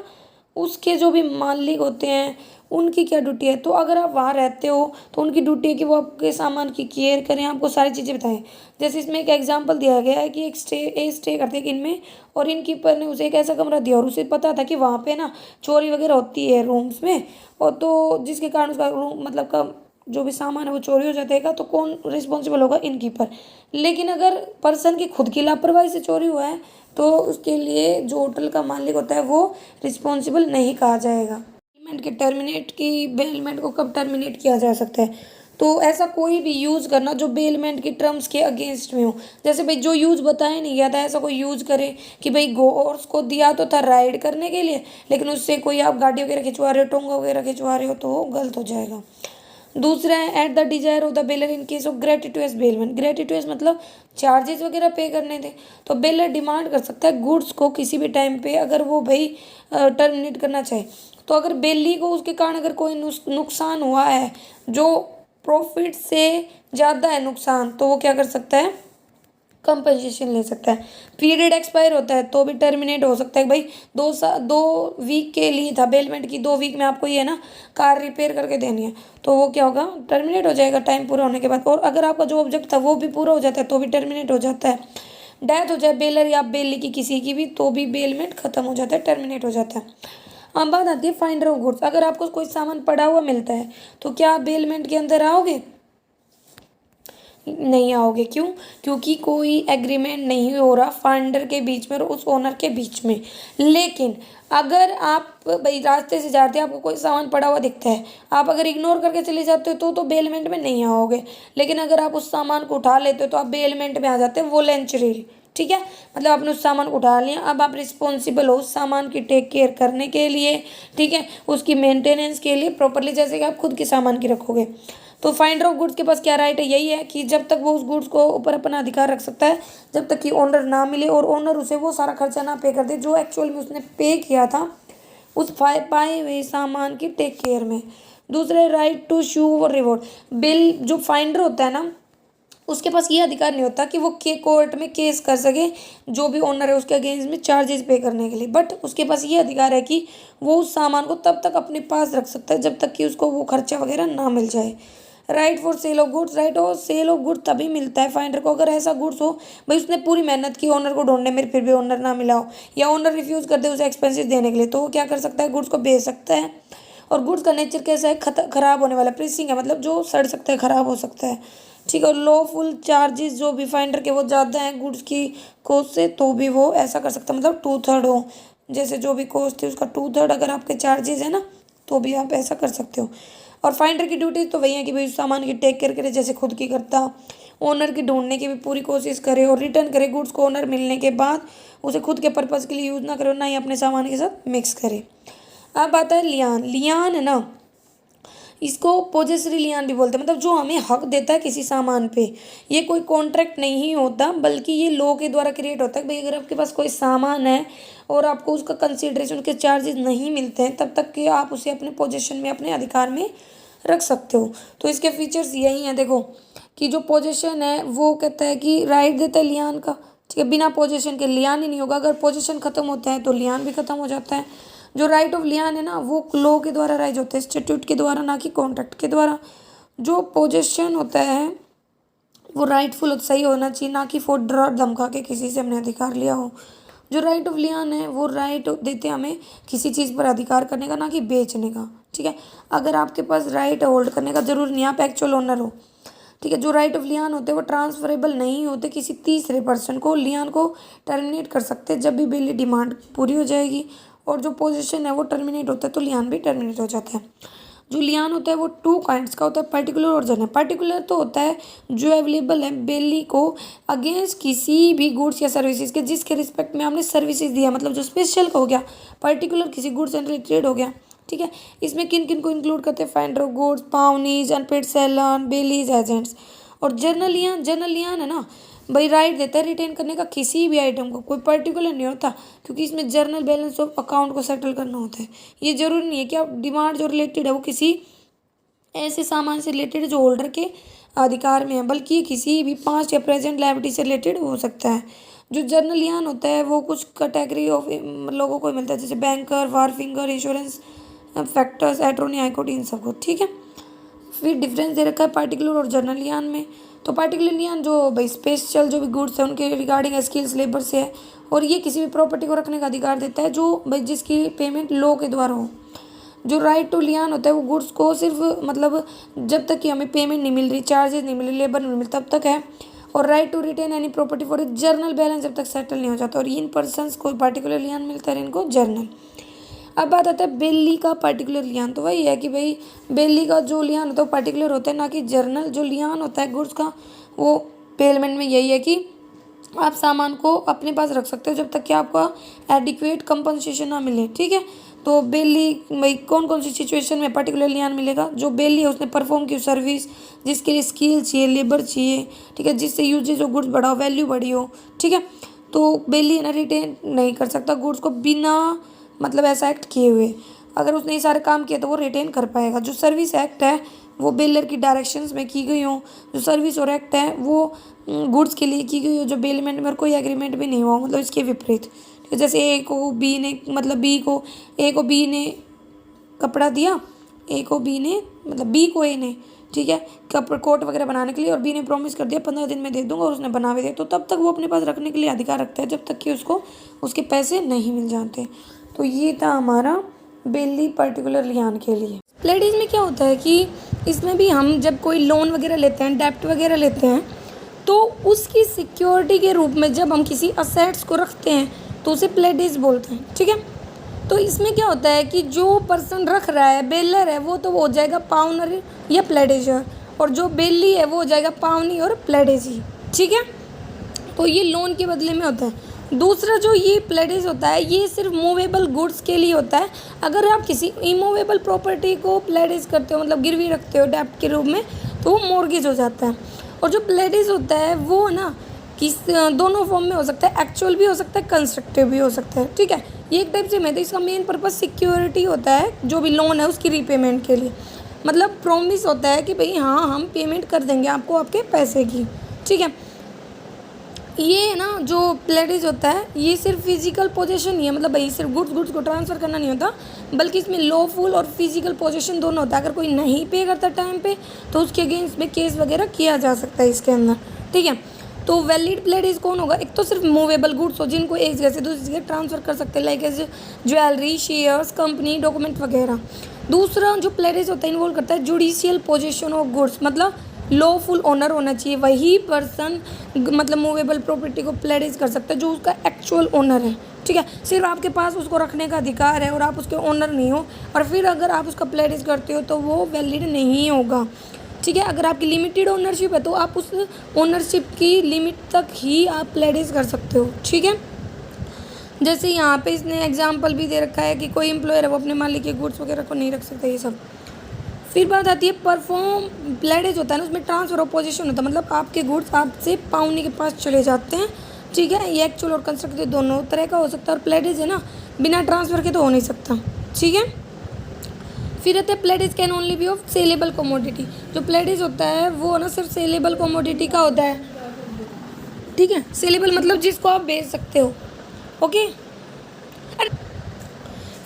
उसके जो भी मालिक होते हैं उनकी क्या ड्यूटी है? तो अगर आप वहाँ रहते हो तो उनकी ड्यूटी है कि वो आपके सामान की केयर करें, आपको सारी चीज़ें बताएं। जैसे इसमें एक एग्जांपल दिया गया है कि एक स्टे करते हैं इनमें और इनकीपर ने उसे एक ऐसा कमरा दिया और उसे पता था कि वहाँ पे ना चोरी वगैरह होती है रूम्स में, और तो जिसके कारण उसका रूम मतलब का जो भी सामान है वो चोरी हो जाएगा, तो कौन रिस्पॉन्सिबल होगा? इनकीपर। लेकिन अगर पर्सन की खुद की लापरवाही से चोरी हुआ है तो उसके लिए जो होटल का मालिक होता है वो रिस्पॉन्सिबल नहीं कहा जाएगा। बेलमेंट को कब टर्मिनेट किया जा सकता है? तो ऐसा कोई भी यूज़ करना जो बेलमेंट की टर्म्स के अगेंस्ट में हो। जैसे भाई जो यूज़ बताया नहीं गया था ऐसा कोई यूज़ करे कि भाई हॉर्स को दिया तो था राइड करने के लिए, लेकिन उससे कोई आप गाड़ी वगैरह खिंचवा रहे हो, टोंगा वगैरह खिंचवा रहे हो, तो वो गलत हो जाएगा। दूसरा है at the desire of the bailor in case of gratuitous bailment. Gratuitous मतलब चार्जेस वगैरह पे करने थे, तो बेलर डिमांड कर सकता है गुड्स को किसी भी टाइम पे अगर वो भाई टर्मिनेट करना चाहे। तो अगर बेली को उसके कारण अगर कोई नुकसान हुआ है जो प्रॉफिट से ज़्यादा है नुकसान, तो वो क्या कर सकता है? कंपनसेशन ले सकता है। पीरियड एक्सपायर होता है तो भी टर्मिनेट हो सकता है। भाई 2 वीक के लिए था बेलमेंट की, 2 वीक में आपको ये ना कार रिपेयर करके देनी है, तो वो क्या होगा, टर्मिनेट हो जाएगा टाइम पूरा होने के बाद। और अगर आपका जो ऑब्जेक्ट था वो भी पूरा हो जाता है तो भी टर्मिनेट हो जाता है। डेथ हो जाए बेलर या बेली की किसी की भी तो भी बेलमेंट खत्म हो जाता है, टर्मिनेट हो जाता है। अब बात आती है फाइंडर ऑफ गुड्स। अगर आपको कोई सामान पड़ा हुआ मिलता है तो क्या आप बेलमेंट के अंदर आओगे? नहीं आओगे। क्यों? क्योंकि कोई एग्रीमेंट नहीं हो रहा फाइंडर के बीच में और उस ओनर के बीच में। लेकिन अगर आप भाई रास्ते से जाते हैं, आपको कोई सामान पड़ा हुआ दिखता है, आप अगर इग्नोर करके चले जाते हो तो बेलमेंट में नहीं आओगे। लेकिन अगर आप उस सामान को उठा लेते हो तो आप बेलमेंट में आ जाते हैं वॉलंटरीली। ठीक है, मतलब आपने उस सामान को उठा लिया, अब आप रिस्पॉन्सिबल हो उस सामान की टेक केयर करने के लिए। ठीक है, उसकी मेंटेनेंस के लिए प्रॉपरली, जैसे कि आप खुद के सामान की रखोगे। तो फाइंडर ऑफ गुड्स के पास क्या राइट है? यही है कि जब तक वो उस गुड्स को ऊपर अपना अधिकार रख सकता है, जब तक कि ओनर ना मिले और ओनर उसे वो सारा खर्चा ना पे कर दे जो एक्चुअल में उसने पे किया था उस पाए हुए सामान की टेक केयर में। दूसरे, राइट टू शू और रिवॉर्ड। बिल जो फाइंडर होता है ना, उसके पास ये अधिकार नहीं होता कि वो कोर्ट में केस कर सके जो भी ओनर है उसके अगेंस्ट में चार्जेस पे करने के लिए। बट उसके पास ये अधिकार है कि वो उस सामान को तब तक अपने पास रख सकता है जब तक कि उसको वो खर्चा वगैरह ना मिल जाए। Right for sale of goods. Right of sale of goods तभी मिलता है फाइंडर को अगर ऐसा गुड्स हो, भाई उसने पूरी मेहनत की ओनर को ढूंढने में, फिर भी ओनर ना मिला हो, या ओनर रिफ्यूज़ कर दे उसे एक्सपेंसेस देने के लिए, तो वो क्या कर सकता है, गुड्स को बेच सकता है। और गुड्स का नेचर कैसा है? खराब होने वाला, प्रेसिंग है, मतलब जो सड़ सकता है, खराब हो सकता है। ठीक है, और लॉफुल चार्जेस जो भी फाइंडर के वो ज़्यादा हैं गुड्स की कॉस्ट से, तो भी वो ऐसा कर सकता है, मतलब 2/3 हो, जैसे जो भी कॉस्ट थी उसका 2/3 अगर आपके चार्जेस है ना, तो भी आप ऐसा कर सकते हो। और फाइंडर की ड्यूटी तो वही है कि भाई उस सामान की टेक केयर करे जैसे खुद की करता, ओनर की ढूंढने की भी पूरी कोशिश करे और रिटर्न करे गुड्स को ओनर मिलने के बाद, उसे खुद के पर्पज़ के लिए यूज़ ना करे और ना ही अपने सामान के साथ मिक्स करे। अब आता है लियान। लियान है ना, इसको पोजेसरी लियान भी बोलते हैं, मतलब जो हमें हक देता है किसी सामान पे। ये कोई कॉन्ट्रैक्ट नहीं होता बल्कि ये लॉ के द्वारा क्रिएट होता है। भाई अगर आपके पास कोई सामान है और आपको उसका कंसिडरेशन के चार्जेस नहीं मिलते हैं तब तक कि आप उसे अपने पोजेशन में, अपने अधिकार में रख सकते हो। तो इसके फीचर्स यही हैं, देखो कि जो पोजेशन है वो कहता है कि राइट देता है लियान का। ठीक है, बिना पोजेशन के लियान ही नहीं होगा, अगर पोजेशन खत्म होता है तो लियान भी खत्म हो जाता है। जो राइट ऑफ लियान है ना, वो लॉ के द्वारा राइज होता है, स्टैट्यूट के द्वारा, ना कि कॉन्ट्रैक्ट के द्वारा। जो पोजेशन होता है वो राइटफुल सही होना चाहिए, ना कि फोर्स डरा धमका के किसी से हमने अधिकार लिया हो। जो राइट ऑफ लियान है वो राइट देते हैं हमें किसी चीज़ पर अधिकार करने का, ना कि बेचने का। ठीक है, अगर आपके पास राइट होल्ड करने का, जरूरी नहीं आप एक्चुअल ओनर हो। ठीक है, जो राइट ऑफ लियान होते हैं वो ट्रांसफरेबल नहीं होते किसी तीसरे पर्सन को। लियान को टर्मिनेट कर सकते हैं जब भी बिल डिमांड पूरी हो जाएगी, और जो पोजीशन है वो टर्मिनेट होता है तो लियान भी टर्मिनेट हो जाता है। जो लियान होता है वो 2 काइंड्स का होता है, पर्टिकुलर और जनरल। पर्टिकुलर तो होता है जो अवेलेबल है बेली को अगेंस्ट किसी भी गुड्स या सर्विसेज के जिसके रिस्पेक्ट में हमने सर्विसेज दिया, मतलब जो स्पेशल का हो गया। पर्टिकुलर किसी गुड्स एंड रिलेटेड हो गया। ठीक है, इसमें किन किन को इंक्लूड करते हैं? Finder of goods, pawnees, unpaid seller, bailees, agents. और जनरल लियान है ना, भाई राइट देता है रिटेन करने का किसी भी आइटम को, कोई पर्टिकुलर नहीं होता, क्योंकि इसमें जर्नल बैलेंस ऑफ अकाउंट को सेटल करना होता है। ये जरूरी नहीं है कि आप डिमांड जो रिलेटेड है वो किसी ऐसे सामान से रिलेटेड जो होल्डर के अधिकार में है, बल्कि ये किसी भी पास्ट या प्रेजेंट लायबिलिटी से रिलेटेड हो सकता है। जो जर्नल लियान होता है वो कुछ कैटेगरी ऑफ लोगों को मिलता है, जैसे बैंकर, वारफिंगर, इंश्योरेंस फैक्टर्स, एट्रॉनी, हाईकोर्ट, इन सबको। ठीक है, फिर डिफरेंस दे रखा है पार्टिकुलर और जनरल लियान में। तो पार्टिकुलर लियान जो भाई स्पेशल जो भी गुड्स है उनके रिगार्डिंग स्किल्स लेबर से है, और ये किसी भी प्रॉपर्टी को रखने का अधिकार देता है जो भाई जिसकी पेमेंट लॉ के द्वारा हो। जो राइट टू लियान होता है वो गुड्स को सिर्फ, मतलब जब तक कि हमें पेमेंट नहीं मिल रही, चार्जेस नहीं मिल रही, लेबर नहीं मिल तब तक है। और right to retain any property for a general balance जब तक सेटल नहीं हो जाता, और इन पर्सनस को पार्टिकुलर लियान मिलता है, इनको जर्नल। अब बात आता है बेली का पर्टिकुलर लियान। तो वही है कि भाई बेली का जो लियान होता है वो पर्टिकुलर होता है, ना कि जर्नल। जो लियान होता है गुड्स का वो पेमेंट में यही है कि आप सामान को अपने पास रख सकते हो जब तक कि आपका एडिक्वेट कंपनसेशन ना मिले। ठीक है, तो बेली भाई कौन कौन सी सिचुएशन में पर्टिकुलर लियान मिलेगा? जो बेली है उसने परफॉर्म की सर्विस जिसके लिए स्किल चाहिए, लेबर चाहिए। ठीक है, जिससे यूजेज ऑफ गुड्स बढ़ा हो, वैल्यू बढ़ी हो। ठीक है, तो बेली ना रिटेन नहीं कर सकता गुड्स को बिना मतलब ऐसा एक्ट किए हुए। अगर उसने ये सारे काम किए तो वो रिटेन कर पाएगा। जो सर्विस एक्ट है वो बेलर की डायरेक्शंस में की गई हो, जो सर्विस और एक्ट है वो गुड्स के लिए की गई हो, जो बेलमेंट में और कोई एग्रीमेंट भी नहीं हुआ, मतलब इसके विपरीत। ठीक है, जैसे ए को बी ने मतलब ए को बी ने कपड़ा दिया, ए को बी ने मतलब बी को ए ने, ठीक है, कोट वगैरह बनाने के लिए, और बी ने प्रॉमिस कर दिया 15 दिन में दे दूंगा और उसने बना भी दिया, तो तब तक वो अपने पास रखने के लिए अधिकार रखता है जब तक कि उसको उसके पैसे नहीं मिल जाते। तो ये था हमारा बेली पर्टिकुलर लियान के लिए। लेडीज में क्या होता है कि इसमें भी हम जब कोई लोन वगैरह लेते हैं, डेप्ट वगैरह लेते हैं, तो उसकी सिक्योरिटी के रूप में जब हम किसी असेट्स को रखते हैं तो उसे प्लेडेज बोलते हैं। ठीक है, तो इसमें क्या होता है कि जो पर्सन रख रहा है, बेलर है, वो तो वो हो जाएगा पाउनर या प्लेडेजर, और जो बेली है वो हो जाएगा पावनी और प्लेडेजी। ठीक है, तो ये लोन के बदले में होता है। दूसरा जो ये प्लेडेज होता है ये सिर्फ मूवेबल गुड्स के लिए होता है। अगर आप किसी इमूवेबल प्रॉपर्टी को प्लेडेज करते हो, मतलब गिरवी रखते हो डेप्ट के रूप में, तो वो मॉर्गेज हो जाता है। और जो प्लेडेज होता है वो ना किस दोनों फॉर्म में हो सकता है, एक्चुअल भी हो सकता है, कंस्ट्रक्टिव भी हो सकता है। ठीक है, ये एक टाइप से मैं तो इसका मेन पर्पस सिक्योरिटी होता है, जो भी लोन है उसकी रीपेमेंट के लिए, मतलब प्रॉमिस होता है कि भाई हाँ हम पेमेंट कर देंगे आपको आपके पैसे की। ठीक है, ये ना जो प्लेडेज होता है ये सिर्फ फिजिकल पोजीशन ही है, मतलब भाई सिर्फ गुड्स को ट्रांसफ़र करना नहीं होता, बल्कि इसमें लॉफुल और फिजिकल पोजीशन दोनों होता है। अगर कोई नहीं पे करता टाइम पे तो उसके अगेंस्ट में केस वगैरह किया जा सकता है इसके अंदर। ठीक है, तो वैलिड प्लेडेज कौन होगा? एक तो सिर्फ मूवेबल गुड्स हो जिनको एक जगह से दूसरी जगह ट्रांसफ़र कर सकते हैं, like as jewellery, shares, company, document वगैरह। दूसरा जो प्लेडेज होता है इन्वॉल्व करता है जुडिशियल पोजीशन ऑफ गुड्स, मतलब लॉफुल ओनर होना चाहिए, वही पर्सन मतलब मूवेबल प्रॉपर्टी को प्लेडेज कर सकता है जो उसका एक्चुअल ओनर है। ठीक है, सिर्फ आपके पास उसको रखने का अधिकार है और आप उसके ओनर नहीं हो, और फिर अगर आप उसका प्लेडेज करते हो तो वो वैलिड नहीं होगा। ठीक है, अगर आपकी लिमिटेड ओनरशिप है तो आप उस ओनरशिप की लिमिट तक ही आप प्लेडेज कर सकते हो। ठीक है, जैसे यहाँ पे इसने एग्जांपल भी दे रखा है कि कोई एम्प्लॉयर है वो अपने मालिक के गुड्स वगैरह को नहीं रख सकता, ये सब। फिर बात आती है परफॉर्म प्लेडेज होता है ना, उसमें ट्रांसफर ऑफ पोजीशन होता है, मतलब आपके गुड्स आपसे पाउनी के पास चले जाते हैं। ठीक है, ये एक्चुअल और कंस्ट्रक्टिव दोनों तरह का हो सकता है, और प्लेडेज है ना बिना ट्रांसफ़र के तो हो नहीं सकता। ठीक है, फिर रहते हैं pledge can only be of saleable commodity. जो प्लेडेज होता है वो ना सिर्फ सेलेबल कमोडिटी का होता है। ठीक है, सेलेबल मतलब जिसको आप बेच सकते हो। ओके,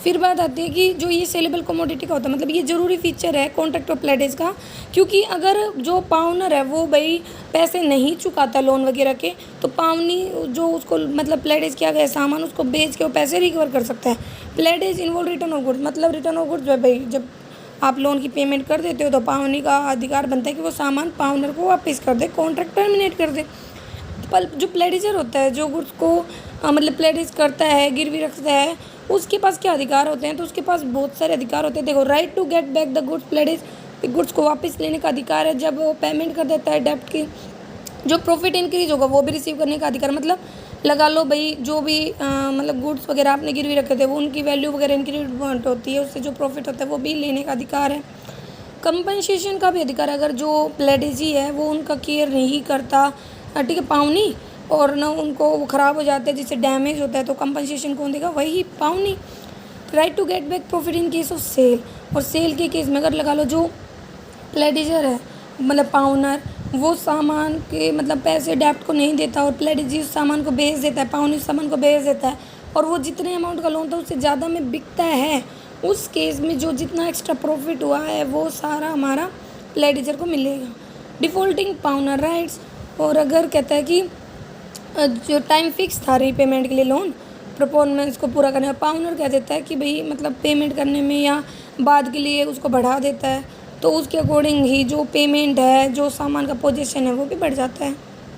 फिर बात आती है कि जो ये सेलेबल कमोडिटी का होता है, मतलब ये ज़रूरी फीचर है कॉन्ट्रैक्ट ऑफ प्लेडेज का, क्योंकि अगर जो पाउनर है वो भाई पैसे नहीं चुकाता लोन वगैरह के, तो पावनी जो उसको मतलब प्लेडेज किया गया सामान उसको बेच के वो पैसे रिकवर कर सकता है। प्लेडेज इन्वॉल्व रिटर्न ऑफ गुड्स, मतलब रिटर्न ऑफ गुड्स भाई जब आप लोन की पेमेंट कर देते हो तो पावनी का अधिकार बनता है कि वो सामान पाउनर को वापस कर दे, कॉन्ट्रैक्ट टर्मिनेट कर दे। पर जो प्लेडेजर होता है जो गुड्स को मतलब प्लेडेज करता है, गिरवी रखता है, उसके पास क्या अधिकार होते हैं? तो उसके पास बहुत सारे अधिकार होते हैं। देखो, right to get back the goods pledge, goods को वापस लेने का अधिकार है जब वो पेमेंट कर देता है डेप्ट की। जो प्रॉफिट इंक्रीज होगा वो भी रिसीव करने का अधिकार, मतलब लगा लो भाई जो भी मतलब गुड्स वगैरह आपने गिरवी रखे थे वो उनकी वैल्यू वगैरह इंक्रीमेंट होती है, उससे जो प्रॉफिट होता है वो भी लेने का अधिकार है। कंपनसेशन का भी अधिकार है, अगर जो प्लेडेजी है वो उनका केयर नहीं करता, ठीक है, पावनी, और ना उनको वो ख़राब हो जाते हैं जिससे डैमेज होता है, तो कंपनसेशन कौन देगा? वही pawnee. Right to get back profit in case of sale, और सेल के केस में अगर लगा लो जो प्लेडेजर है मतलब पाउनर वो सामान के मतलब पैसे डेप्ट को नहीं देता और प्लेडेजी उस सामान को बेच देता है, पाउनी उस सामान को बेच देता है, और वो जितने अमाउंट का लोन था उससे ज़्यादा में बिकता है, उस केस में जो जितना एक्स्ट्रा प्रॉफिट हुआ है वो सारा हमारा प्लेडेजर को मिलेगा। डिफ़ॉल्टिंग पाउनर राइट्स, और अगर कहता है कि जो टाइम फिक्स था रीपेमेंट के लिए लोन परफॉर्मेंस को पूरा करने, पाउनर कह देता है कि भाई मतलब पेमेंट करने में या बाद के लिए उसको बढ़ा देता है, तो उसके अकॉर्डिंग ही जो पेमेंट है, जो सामान का पोजीशन है वो भी बढ़ जाता है।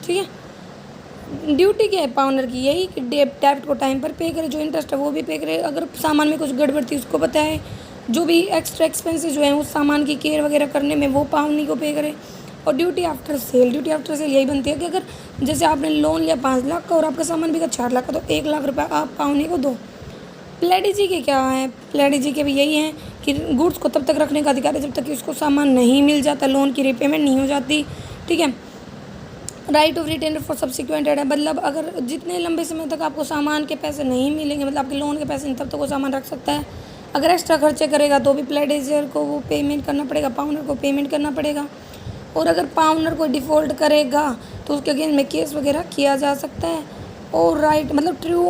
ठीक है, ड्यूटी क्या है पाउनर की? यही कि डेप्ट को टाइम पर पे करे, जो इंटरेस्ट है वो भी पे करे, अगर सामान में कुछ गड़बड़ थी उसको बताए, जो भी एक्स्ट्रा एक्सपेंसेस जो हैं उस सामान की केयर वगैरह करने में वो पावनी को पे करे। और ड्यूटी आफ्टर सेल यही बनती है कि अगर जैसे आपने लोन लिया 5 लाख का और आपका सामान बिका 4 लाख का, तो 1 लाख रुपये आप पावनी को दो। प्लेडेजी के क्या है? प्लेडेजी के भी यही हैं कि गुड्स को तब तक रखने का अधिकार है जब तक कि उसको सामान नहीं मिल जाता, लोन की रीपेमेंट नहीं हो जाती। ठीक है, right of retainer for subsequent है, मतलब अगर जितने लंबे समय तक आपको सामान के पैसे नहीं मिलेंगे, मतलब आपके लोन के पैसे नहीं, तब तक वो सामान रख सकता है। अगर एक्स्ट्रा खर्चे करेगा तो भी प्लेडेजर को वो पेमेंट करना पड़ेगा, पाउंडर को पेमेंट करना पड़ेगा। और अगर पाउंडर को डिफ़ॉल्ट करेगा तो उसके अगेंस्ट में केस वगैरह किया जा सकता है। और राइट मतलब ट्रू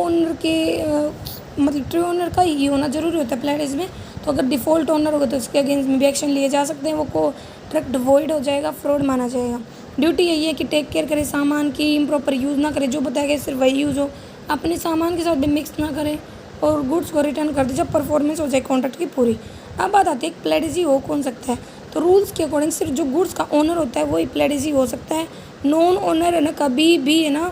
ओनर का ही होना ज़रूरी होता है प्लेडेज में। तो अगर डिफ़ॉल्ट ओनर होगा तो उसके अगेंस्ट में भी एक्शन लिए जा सकते हैं, वो कॉन्ट्रैक्ट वॉइड हो जाएगा, फ्रॉड माना जाएगा। ड्यूटी यही है कि टेक केयर करे, सामान की इम्प्रॉपर यूज़ ना करे, जो बताया गया सिर्फ वही यूज़ हो, अपने सामान के साथ भी मिक्स ना करें और गुड्स को रिटर्न कर दे जब परफॉर्मेंस हो जाए कॉन्ट्रैक्ट की पूरी। अब बात आती है प्लेडेजी हो कौन सकता है। तो रूल्स के अकॉर्डिंग सिर्फ जो गुड्स का ओनर होता है वही प्लेडेजी हो सकता है। नॉन ओनर है ना कभी भी है ना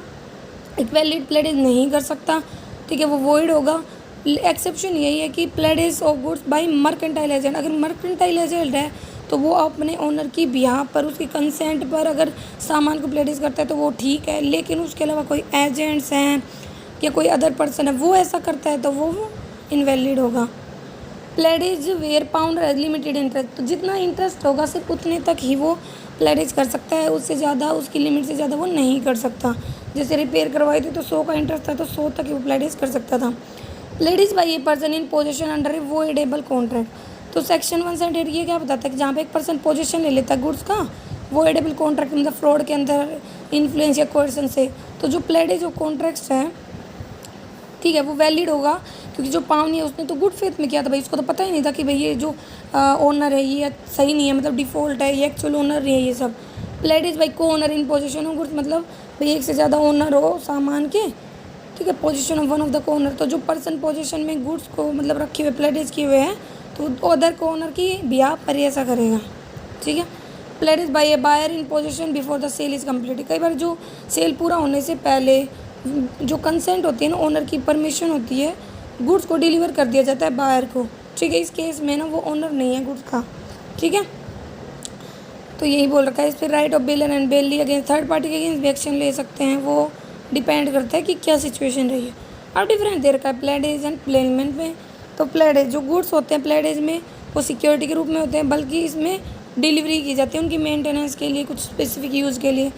एक वैलिड प्लेडेज नहीं कर सकता, ठीक है, वो वॉइड होगा। एक्सेप्शन यही है कि pledge of goods by mercantile agent. अगर मर्केंटाइल एजेंट है तो वो अपने ओनर की बिहाफ पर, उसकी कंसेंट पर अगर सामान को प्लेडेज करता है तो वो ठीक है। लेकिन उसके अलावा कोई एजेंट्स हैं या कोई अदर पर्सन है वो ऐसा करता है तो वो इनवैलिड होगा। Pledge where pawnor has limited interest, तो जितना इंटरेस्ट होगा सिर्फ उतने तक ही वो प्लेडेज कर सकता है, उससे ज़्यादा उसकी लिमिट से ज़्यादा वो नहीं कर सकता। जैसे रिपेयर करवाई थी तो 100 का इंटरेस्ट था तो 100 तक ही वो प्लेडेज कर सकता था। Pledge by a person in position under a voidable contract, तो सेक्शन 178 ये क्या बताता है कि जहाँ पे एक पर्सन पोजीशन ले लेता है गुड्स का वोइडेबल कॉन्ट्रैक्ट मतलब फ्रॉड के अंदर इन्फ्लुएंस या कोर्सन से, तो जो प्लेडेज ऑफ कॉन्ट्रैक्ट्स हैं ठीक है वो वैलिड होगा। क्योंकि जो पावनी है उसने तो गुड फेथ में किया था भाई, उसको तो पता ही नहीं था कि भाई ये जो ओनर है ये सही नहीं है, मतलब डिफ़ॉल्ट है, ये एक्चुअल ओनर नहीं है ये सब। प्लेडेज बाई को owner in position of goods, मतलब भाई एक से ज़्यादा ओनर हो सामान के, ठीक है, position of one of the को ओनर। तो जो पर्सन पोजीशन में गुड्स को मतलब रखे हुए प्लेडेज किए हुए हैं तो अदर को ओनर की बिहाफ पर ही ऐसा करेगा, ठीक है। Pledge by a buyer in position before the sale is completed, कई बार जो सेल पूरा होने से पहले जो कंसेंट होती है ना, ओनर की परमिशन होती है, गुड्स को डिलीवर कर दिया जाता है बायर को, ठीक है। इस केस में ना वो ओनर नहीं है गुड्स का, ठीक है। तो यही बोल रखा है। इस पर right of bailor and bailee against third party के अगेंस्ट भी एक्शन ले सकते हैं, वो डिपेंड करता है कि क्या सिचुएशन रही है। अब डिफरेंस दे रखा है प्लेडेज एंड प्लेनमेंट में। तो प्लेडेज जो गुड्स होते हैं प्लेडेज में वो सिक्योरिटी के रूप में होते हैं, बल्कि इसमें डिलीवरी की जाती है उनकी मेंटेनेंस के लिए, कुछ स्पेसिफिक यूज़ के लिए।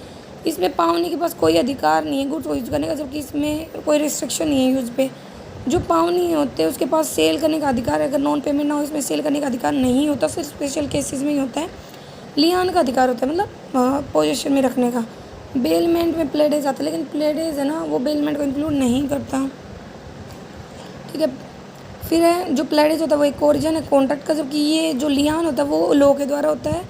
इसमें पावनी के पास कोई अधिकार नहीं है गुड्स को यूज़ करने का, जबकि इसमें कोई रिस्ट्रिक्शन नहीं है यूज़ पे। जो पावनी होते हैं उसके पास सेल करने का अधिकार है, अगर नॉन पेमेंट ना हो इसमें सेल करने का अधिकार नहीं होता, सिर्फ स्पेशल केसेस में ही होता है। लियान का अधिकार होता है मतलब पोजीशन में रखने का। बेलमेंट में प्लेडेज आता है, लेकिन प्लेडेज है ना वो बेलमेंट को इंक्लूड नहीं करता, ठीक है। फिर है जो प्लेडेज होता है वो एक ओरिजिन है कॉन्ट्रैक्ट का, जबकि ये जो लियान होता है वो लॉ के द्वारा होता है।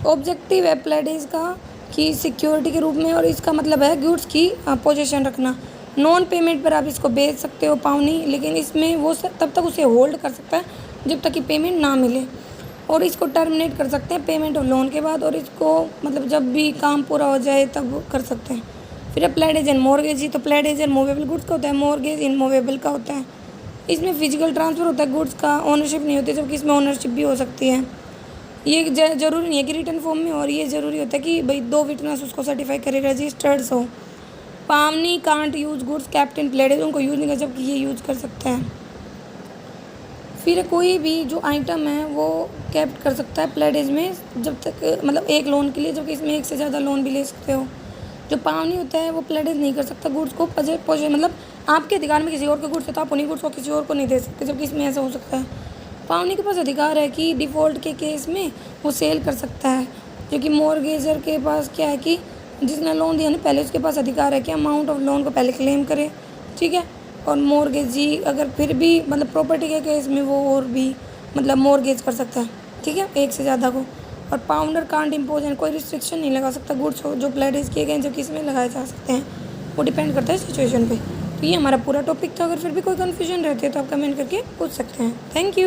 ऑब्जेक्टिव है प्लेडेज का कि सिक्योरिटी के रूप में, और इसका मतलब है गुड्स की पोजीशन रखना। नॉन पेमेंट पर आप इसको बेच सकते हो पावनी, लेकिन इसमें वो तब तक उसे होल्ड कर सकता है जब तक कि पेमेंट ना मिले, और इसको टर्मिनेट कर सकते हैं पेमेंट ऑफ लोन के बाद, और इसको मतलब जब भी काम पूरा हो जाए तब कर सकते हैं। फिर प्लेडेज एंड मॉर्गेज, ही तो प्लेडेज एंड मूवेबल गुड्स का होता है, मॉर्गेज इनमूवेबल का होता है। इसमें फिजिकल ट्रांसफ़र होता है गुड्स का, ओनरशिप नहीं होती, जबकि इसमें ओनरशिप भी हो सकती है। ये ज़रूरी नहीं है कि रिटर्न फॉर्म में, और ये ज़रूरी होता है कि भाई 2 विटनेस उसको सर्टिफाई करे, रजिस्टर्ड हो। पावनी कांट यूज़ गुड्स कैप्टन प्लेडेज, उनको यूज़ नहीं कर, जबकि ये यूज़ कर सकता है। फिर कोई भी जो आइटम है वो कैप्ट कर सकता है प्लेडेज में जब तक मतलब एक लोन के लिए, जबकि इसमें एक से ज़्यादा लोन भी ले सकते हो। जो पावनी होता है वो प्लेडेज नहीं कर सकता गुड्स को मतलब आपके अधिकार में किसी और के गुड्स है तो आप उन्हीं गुड्स को किसी और को नहीं दे सकते, जबकि इसमें ऐसा हो सकता है। पावनी के पास अधिकार है कि डिफ़ॉल्ट के केस में वो सेल कर सकता है, जो कि मॉर्गेजर के पास क्या है कि जिसने लोन दिया ना पहले उसके पास अधिकार है कि अमाउंट ऑफ लोन को पहले क्लेम करे, ठीक है। और मॉर्गेजी अगर फिर भी मतलब प्रॉपर्टी के केस में वो और भी मतलब मॉर्गेज कर सकता है, ठीक है, एक से ज़्यादा को। और पाउंडर कांट इम्पोज एंड कोई रिस्ट्रिक्शन नहीं लगा सकता गुड्स जो प्लेडेज किए गए जो कि इसमें लगाए जा सकते हैं, वो डिपेंड करता है सिचुएशन पे। तो ये हमारा पूरा टॉपिक था। अगर फिर भी कोई कन्फ्यूजन रहती है तो आप कमेंट करके पूछ सकते हैं। Thank you.